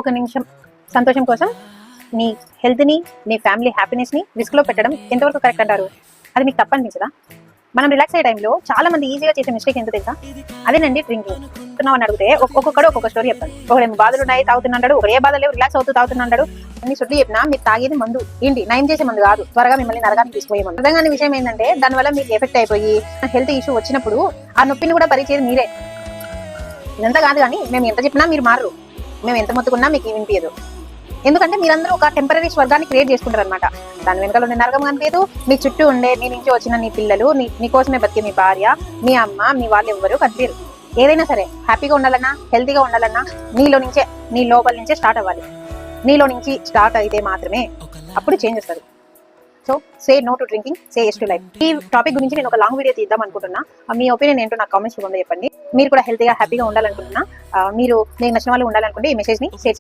ఒక నిమిషం సంతోషం కోసం నీ హెల్త్ని, నీ ఫ్యామిలీ హ్యాపీనెస్ని రిస్క్లో పెట్టడం ఎంతవరకు కరెక్ట్ అంటారు? అది మీకు తప్పనిపించదా? మనం రిలాక్స్ అయ్యే టైంలో చాలా మంది ఈజీగా చేసే మిస్టేక్ ఎంత తెలుసా? అదేనండి డ్రింకింగ్. అని అడిగితే ఒక్కొక్కడు ఒక్కొక్క స్టోరీ చెప్తాడు. ఒకడేమో బాధలు ఉన్నాయి తాగుతున్నాడు, ఒక ఏ బాధ లేవు రిలాక్స్ అవుతూ తాగుతున్నాడు. అన్ని చుట్టూ చెప్పినా మీరు తాగేది మందు ఏంటి నయం చేసే మందు కాదు, త్వరగా మిమ్మల్ని నరగానికి తీసుకుపోయే మందు. అర్థం కాని విషయం ఏంటంటే దానివల్ల మీకు ఎఫెక్ట్ అయిపోయి హెల్త్ ఇష్యూ వచ్చినప్పుడు ఆ నొప్పిని కూడా పరిచేది మీరే. ఇదంతా కాదు కానీ మేము ఎంత చెప్పినా మీరు మారరు, మేము ఎంత మొత్తుకున్నా మీకు వినిపించదు. ఎందుకంటే మీరందరూ ఒక టెంపరీ స్వర్గాన్ని క్రియేట్ చేసుకుంటారు అనమాట. దాని వెనకాల ఉండే నరకం కనిపించదు. మీ చుట్టూ ఉండే నీ నుంచి వచ్చిన నీ పిల్లలు, నీ కోసమే బతికే మీ భార్య, మీ అమ్మ, మీ వాళ్ళు ఎవ్వరూ కనిపించరు. ఏదైనా సరే హ్యాపీగా ఉండాలన్నా, హెల్తీగా ఉండాలన్నా నీలో నుంచే, నీ లోపల నుంచే స్టార్ట్ అవ్వాలి. నీలో నుంచి స్టార్ట్ అయితే మాత్రమే అప్పుడు చేంజ్ వస్తుంది. So say no to drinking, say yes to life. ఈ టాపిక్ గురించి నేను ఒక లాంగ్ వీడియో తీద్దాం అనుకుంటున్నా. మీ ఒపీనియన్ ఏంటో నాకు కామెంట్స్ రూపంలో చెప్పండి. మీరు కూడా హెల్తీగా హ్యాపీగా ఉండాలనుకుంటున్నా, మీరు నచ్చిన వాళ్ళు ఉండాలనుకుంటే ఈ మెసేజ్ ని షేర్